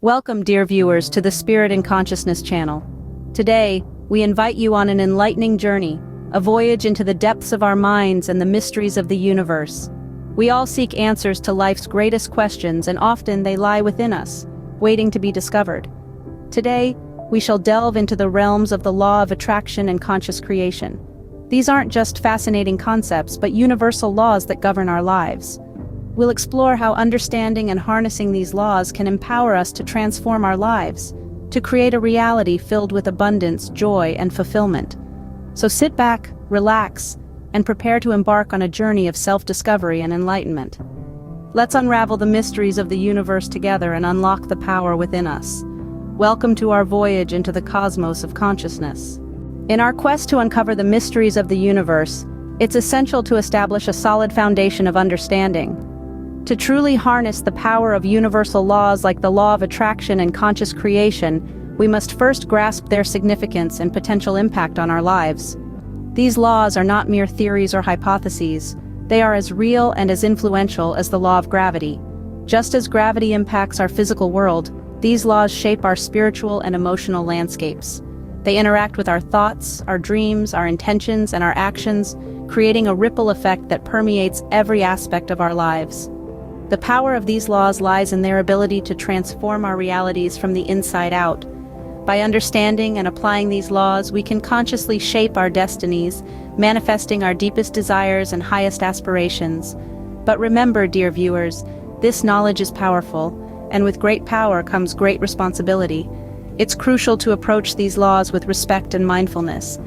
Welcome, dear viewers, to the Spirit and Consciousness channel. Today, we invite you on an enlightening journey, a voyage into the depths of our minds and the mysteries of the universe. We all seek answers to life's greatest questions, and often they lie within us, waiting to be discovered. Today, we shall delve into the realms of the law of attraction and conscious creation. These aren't just fascinating concepts, but universal laws that govern our lives. We'll explore how understanding and harnessing these laws can empower us to transform our lives, to create a reality filled with abundance, joy, and fulfillment. So sit back, relax, and prepare to embark on a journey of self-discovery and enlightenment. Let's unravel the mysteries of the universe together and unlock the power within us. Welcome to our voyage into the cosmos of consciousness. In our quest to uncover the mysteries of the universe, it's essential to establish a solid foundation of understanding. To truly harness the power of universal laws like the law of attraction and conscious creation, we must first grasp their significance and potential impact on our lives. These laws are not mere theories or hypotheses. They are as real and as influential as the law of gravity. Just as gravity impacts our physical world, these laws shape our spiritual and emotional landscapes. They interact with our thoughts, our dreams, our intentions, and our actions, creating a ripple effect that permeates every aspect of our lives. The power of these laws lies in their ability to transform our realities from the inside out. By understanding and applying these laws, we can consciously shape our destinies, manifesting our deepest desires and highest aspirations. But remember, dear viewers, this knowledge is powerful, and with great power comes great responsibility. It's crucial to approach these laws with respect and mindfulness.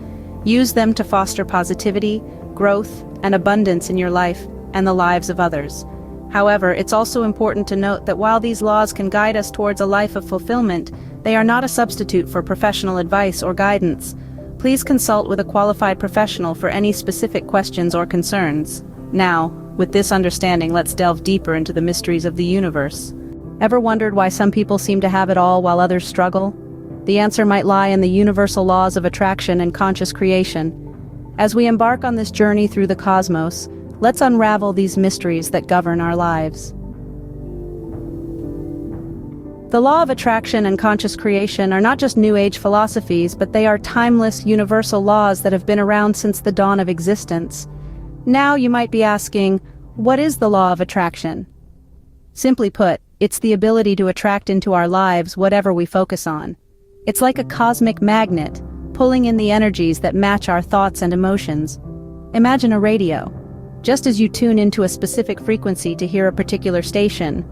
Use them to foster positivity, growth, and abundance in your life and the lives of others. However, it's also important to note that while these laws can guide us towards a life of fulfillment, they are not a substitute for professional advice or guidance. Please consult with a qualified professional for any specific questions or concerns. Now, with this understanding, let's delve deeper into the mysteries of the universe. Ever wondered why some people seem to have it all while others struggle? The answer might lie in the universal laws of attraction and conscious creation. As we embark on this journey through the cosmos, let's unravel these mysteries that govern our lives. The law of attraction and conscious creation are not just New Age philosophies, but they are timeless, universal laws that have been around since the dawn of existence. Now you might be asking, what is the law of attraction? Simply put, it's the ability to attract into our lives whatever we focus on. It's like a cosmic magnet, pulling in the energies that match our thoughts and emotions. Imagine a radio. Just as you tune into a specific frequency to hear a particular station,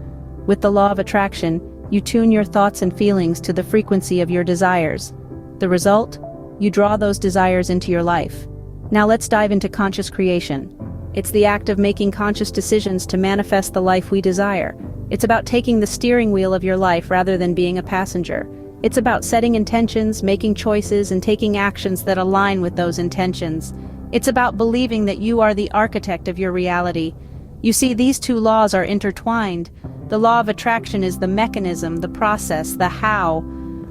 with the law of attraction, you tune your thoughts and feelings to the frequency of your desires. The result? You draw those desires into your life. Now let's dive into conscious creation. It's the act of making conscious decisions to manifest the life we desire. It's about taking the steering wheel of your life rather than being a passenger. It's about setting intentions, making choices, and taking actions that align with those intentions. It's about believing that you are the architect of your reality. You see, these two laws are intertwined. The law of attraction is the mechanism, the process, the how.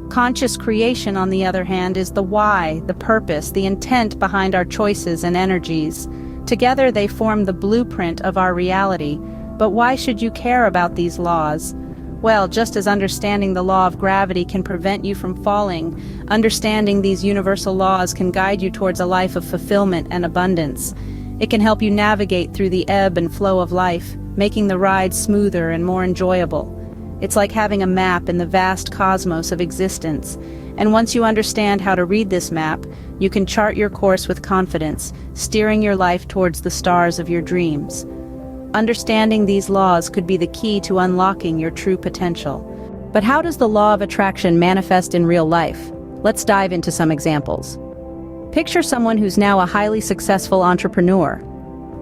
Conscious creation, on the other hand, is the why, the purpose, the intent behind our choices and energies. Together they form the blueprint of our reality. But why should you care about these laws? Well, just as understanding the law of gravity can prevent you from falling, understanding these universal laws can guide you towards a life of fulfillment and abundance. It can help you navigate through the ebb and flow of life, making the ride smoother and more enjoyable. It's like having a map in the vast cosmos of existence. And once you understand how to read this map, you can chart your course with confidence, steering your life towards the stars of your dreams. Understanding these laws could be the key to unlocking your true potential. But how does the law of attraction manifest in real life? Let's dive into some examples. Picture someone who's now a highly successful entrepreneur.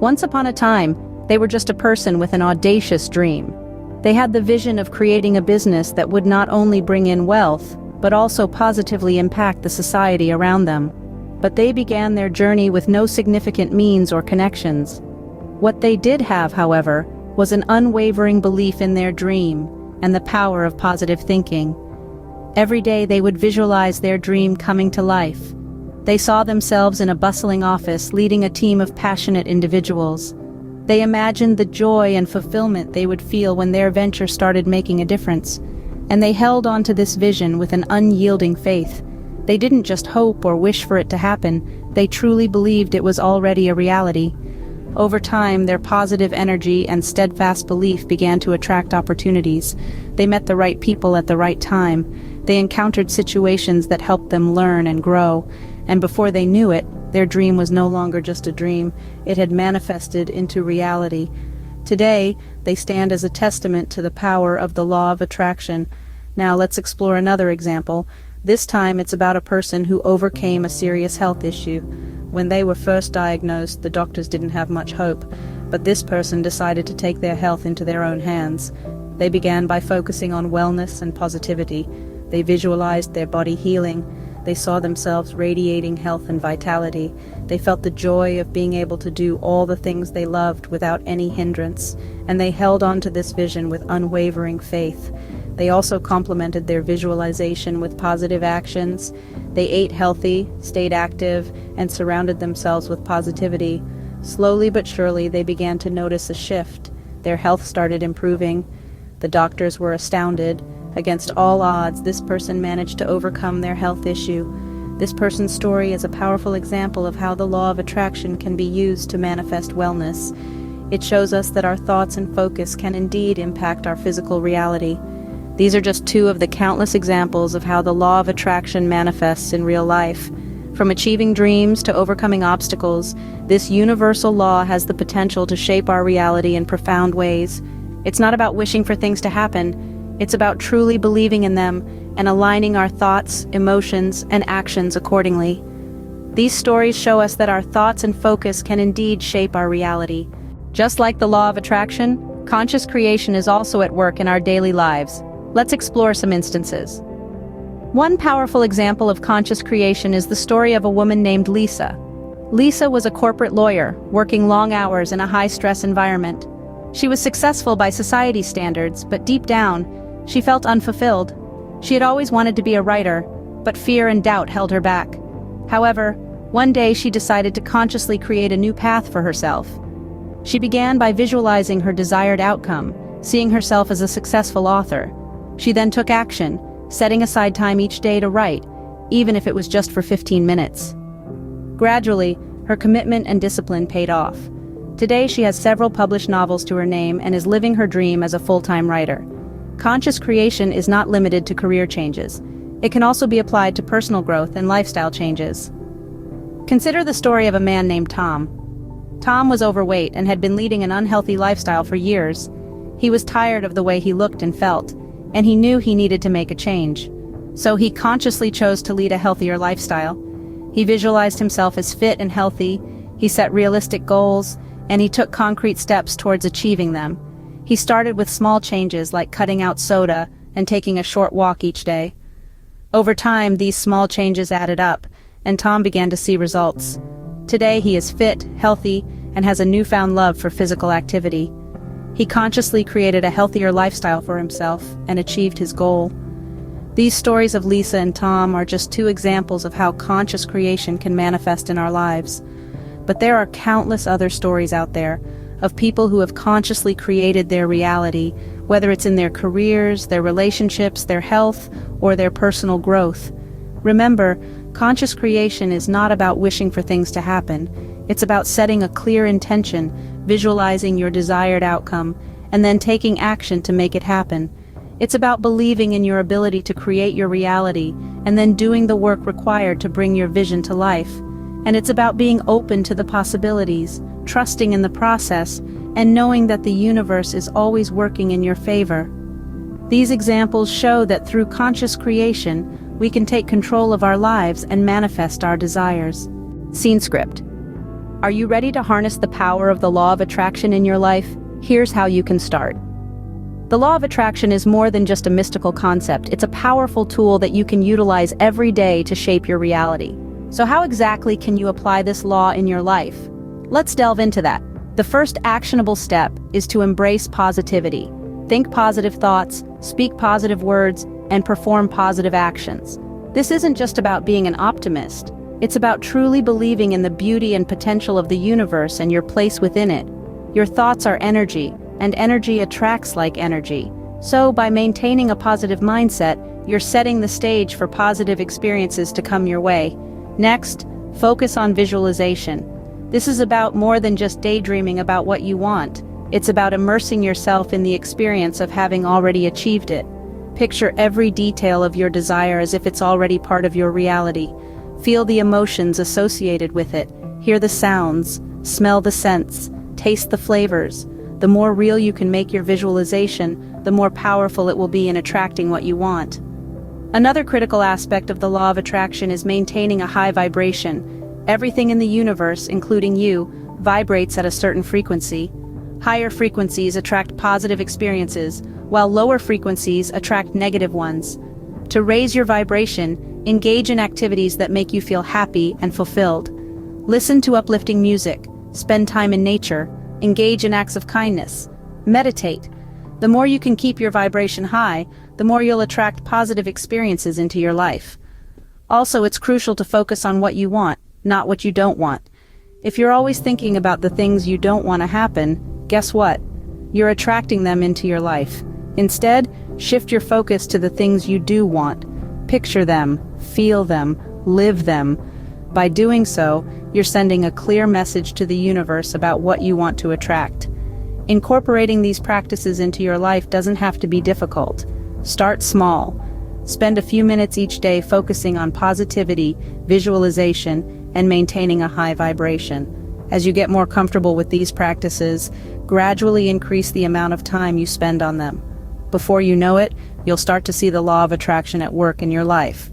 Once upon a time, they were just a person with an audacious dream. They had the vision of creating a business that would not only bring in wealth, but also positively impact the society around them. But they began their journey with no significant means or connections. What they did have, however, was an unwavering belief in their dream and the power of positive thinking. Every day they would visualize their dream coming to life. They saw themselves in a bustling office leading a team of passionate individuals. They imagined the joy and fulfillment they would feel when their venture started making a difference. and they held on to this vision with an unyielding faith. They didn't just hope or wish for it to happen, they truly believed it was already a reality. Over time, their positive energy and steadfast belief began to attract opportunities. They met the right people at the right time. They encountered situations that helped them learn and grow, and before they knew it, their dream was no longer just a dream. It had manifested into reality. Today, they stand as a testament to the power of the law of attraction. Now let's explore another example. This time it's about a person who overcame a serious health issue. When they were first diagnosed, the doctors didn't have much hope, but this person decided to take their health into their own hands. They began by focusing on wellness and positivity. They visualized their body healing. They saw themselves radiating health and vitality. They felt the joy of being able to do all the things they loved without any hindrance, and they held on to this vision with unwavering faith. They also complemented their visualization with positive actions. They ate healthy, stayed active, and surrounded themselves with positivity. Slowly but surely, they began to notice a shift. Their health started improving. The doctors were astounded. Against all odds, this person managed to overcome their health issue. This person's story is a powerful example of how the law of attraction can be used to manifest wellness. It shows us that our thoughts and focus can indeed impact our physical reality. These are just two of the countless examples of how the law of attraction manifests in real life. From achieving dreams to overcoming obstacles, this universal law has the potential to shape our reality in profound ways. It's not about wishing for things to happen. It's about truly believing in them and aligning our thoughts, emotions, and actions accordingly. These stories show us that our thoughts and focus can indeed shape our reality. Just like the law of attraction, conscious creation is also at work in our daily lives. Let's explore some instances. One powerful example of conscious creation is the story of a woman named Lisa. Lisa was a corporate lawyer, working long hours in a high-stress environment. She was successful by society standards, but deep down, she felt unfulfilled. She had always wanted to be a writer, but fear and doubt held her back. However, one day she decided to consciously create a new path for herself. She began by visualizing her desired outcome, seeing herself as a successful author. She then took action, setting aside time each day to write, even if it was just for 15 minutes. Gradually, her commitment and discipline paid off. Today she has several published novels to her name and is living her dream as a full-time writer. Conscious creation is not limited to career changes. It can also be applied to personal growth and lifestyle changes. Consider the story of a man named Tom. Tom was overweight and had been leading an unhealthy lifestyle for years. He was tired of the way he looked and felt, and he knew he needed to make a change. So he consciously chose to lead a healthier lifestyle. He visualized himself as fit and healthy, he set realistic goals, and he took concrete steps towards achieving them. He started with small changes like cutting out soda and taking a short walk each day. Over time, these small changes added up, and Tom began to see results. Today he is fit, healthy, and has a newfound love for physical activity. He consciously created a healthier lifestyle for himself and achieved his goal. These stories of Lisa and Tom are just two examples of how conscious creation can manifest in our lives. But there are countless other stories out there of people who have consciously created their reality, whether it's in their careers, their relationships, their health, or their personal growth. Remember, conscious creation is not about wishing for things to happen. It's about setting a clear intention, visualizing your desired outcome, and then taking action to make it happen. It's about believing in your ability to create your reality, and then doing the work required to bring your vision to life. And it's about being open to the possibilities, trusting in the process, and knowing that the universe is always working in your favor. These examples show that through conscious creation, we can take control of our lives and manifest our desires. Scene script. Are you ready to harness the power of the law of attraction in your life? Here's how you can start. The law of attraction is more than just a mystical concept. It's a powerful tool that you can utilize every day to shape your reality. So how exactly can you apply this law in your life? Let's delve into that. The first actionable step is to embrace positivity. Think positive thoughts, speak positive words, and perform positive actions. This isn't just about being an optimist. It's about truly believing in the beauty and potential of the universe and your place within it. Your thoughts are energy, and energy attracts like energy. So, by maintaining a positive mindset, you're setting the stage for positive experiences to come your way. Next, focus on visualization. This is about more than just daydreaming about what you want. It's about immersing yourself in the experience of having already achieved it. Picture every detail of your desire as if it's already part of your reality. Feel the emotions associated with it. Hear the sounds, smell the scents, taste the flavors. The more real you can make your visualization, the more powerful it will be in attracting what you want. Another critical aspect of the law of attraction is maintaining a high vibration. Everything in the universe, including you, vibrates at a certain frequency. Higher frequencies attract positive experiences, while lower frequencies attract negative ones. To raise your vibration, engage in activities that make you feel happy and fulfilled. Listen to uplifting music, spend time in nature, engage in acts of kindness, meditate. The more you can keep your vibration high, the more you'll attract positive experiences into your life. Also, it's crucial to focus on what you want, not what you don't want. If you're always thinking about the things you don't want to happen, guess what? You're attracting them into your life. Instead, shift your focus to the things you do want. Picture them, feel them, live them. By doing so, you're sending a clear message to the universe about what you want to attract. Incorporating these practices into your life doesn't have to be difficult. Start small. Spend a few minutes each day focusing on positivity, visualization, and maintaining a high vibration. As you get more comfortable with these practices, gradually increase the amount of time you spend on them. Before you know it, you'll start to see the law of attraction at work in your life.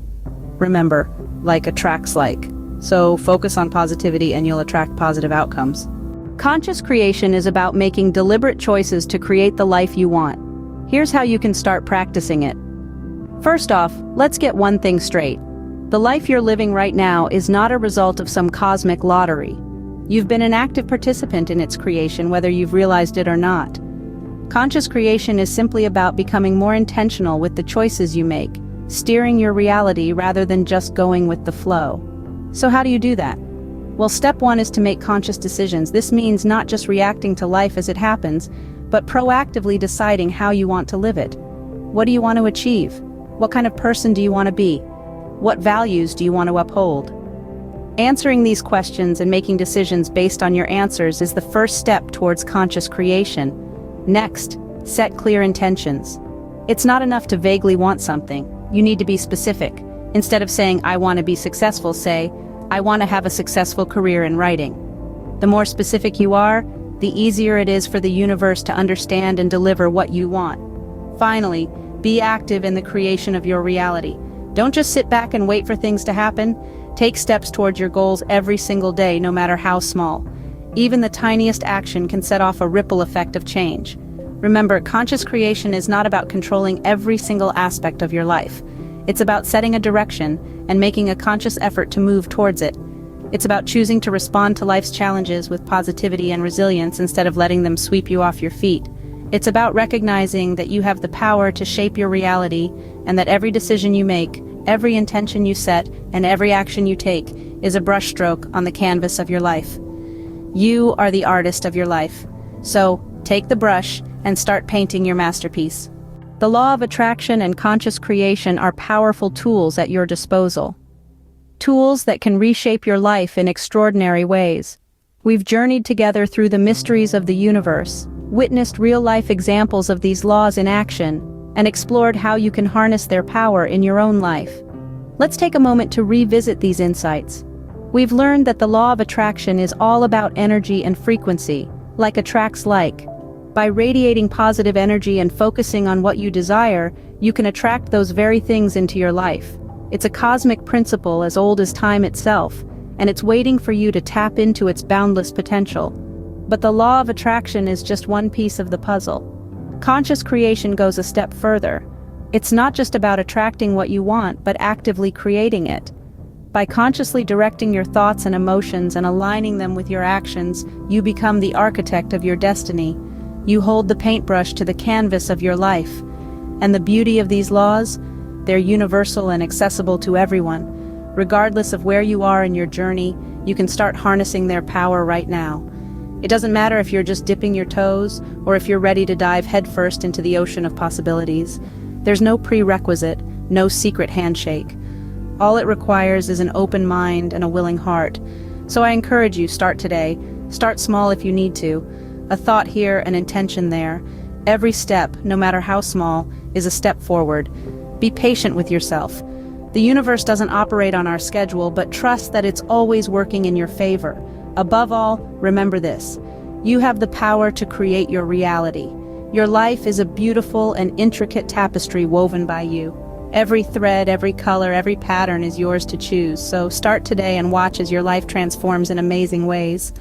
Remember, like attracts like. So focus on positivity and you'll attract positive outcomes. Conscious creation is about making deliberate choices to create the life you want. Here's how you can start practicing it. First off, let's get one thing straight. The life you're living right now is not a result of some cosmic lottery. You've been an active participant in its creation, whether you've realized it or not. Conscious creation is simply about becoming more intentional with the choices you make, steering your reality rather than just going with the flow. So how do you do that? Well, step one is to make conscious decisions. This means not just reacting to life as it happens, but proactively deciding how you want to live it. What do you want to achieve? What kind of person do you want to be? What values do you want to uphold? Answering these questions and making decisions based on your answers is the first step towards conscious creation. Next, set clear intentions. It's not enough to vaguely want something. You need to be specific. Instead of saying, "I want to be successful," say, "I want to have a successful career in writing." The more specific you are, the easier it is for the universe to understand and deliver what you want. Finally, be active in the creation of your reality. Don't just sit back and wait for things to happen. Take steps towards your goals every single day, no matter how small. Even the tiniest action can set off a ripple effect of change. Remember, conscious creation is not about controlling every single aspect of your life. It's about setting a direction and making a conscious effort to move towards it. It's about choosing to respond to life's challenges with positivity and resilience instead of letting them sweep you off your feet. It's about recognizing that you have the power to shape your reality and that every decision you make, every intention you set, and every action you take is a brushstroke on the canvas of your life. You are the artist of your life. So, take the brush and start painting your masterpiece. The law of attraction and conscious creation are powerful tools at your disposal. Tools that can reshape your life in extraordinary ways. We've journeyed together through the mysteries of the universe, witnessed real-life examples of these laws in action, and explored how you can harness their power in your own life. Let's take a moment to revisit these insights. We've learned that the law of attraction is all about energy and frequency, like attracts like. By radiating positive energy and focusing on what you desire, you can attract those very things into your life. It's a cosmic principle as old as time itself, and it's waiting for you to tap into its boundless potential. But the law of attraction is just one piece of the puzzle. Conscious creation goes a step further. It's not just about attracting what you want, but actively creating it. By consciously directing your thoughts and emotions and aligning them with your actions, you become the architect of your destiny. You hold the paintbrush to the canvas of your life. And the beauty of these laws? They're universal and accessible to everyone. Regardless of where you are in your journey, you can start harnessing their power right now. It doesn't matter if you're just dipping your toes or if you're ready to dive headfirst into the ocean of possibilities. There's no prerequisite, no secret handshake. All it requires is an open mind and a willing heart. So I encourage you, start today. Start small if you need to. A thought here, an intention there. Every step, no matter how small, is a step forward. Be patient with yourself. The universe doesn't operate on our schedule, but trust that it's always working in your favor. Above all, remember this. You have the power to create your reality. Your life is a beautiful and intricate tapestry woven by you. Every thread, every color, every pattern is yours to choose. So start today and watch as your life transforms in amazing ways.